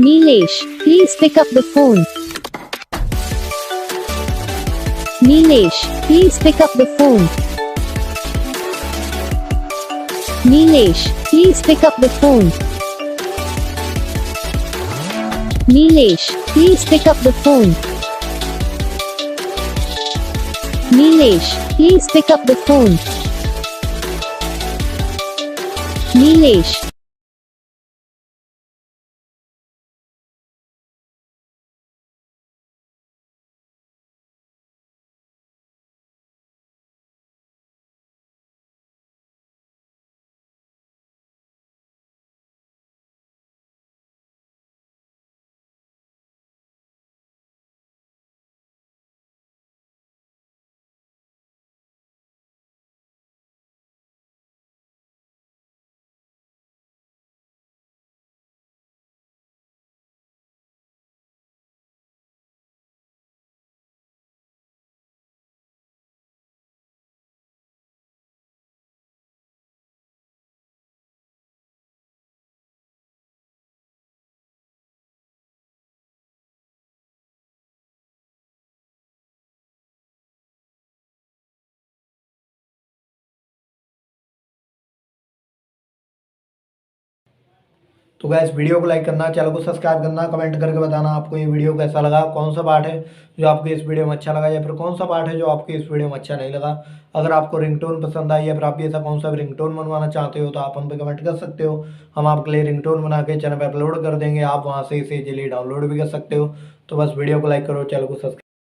Nilesh, please pick up the phone. Nilesh, please pick up the phone. Nilesh, please pick up the phone. Nilesh, please pick up the phone. Nilesh, please pick up the phone. Nilesh. तो guys video को like करना, channel को subscribe करना, comment करके बताना आपको ये video कैसा लगा, कौन सा पार्ट है जो आपको इस वीडियो में अच्छा लगा या फिर कौन सा पार्ट है जो आपको इस वीडियो में अच्छा नहीं लगा। अगर आपको रिंगटोन पसंद आई या फिर आप भी ऐसा कौन सा भी रिंगटोन बनवाना चाहते हो तो आप हम पे कमेंट कर सकते हो। हम आपके लिए रिंगटोन बना के चैनल पर अपलोड कर देंगे, आप वहाँ से इसे इजीली डाउनलोड भी कर सकते हो। तो बस वीडियो को लाइक करो, चैनल को सब्सक्राइब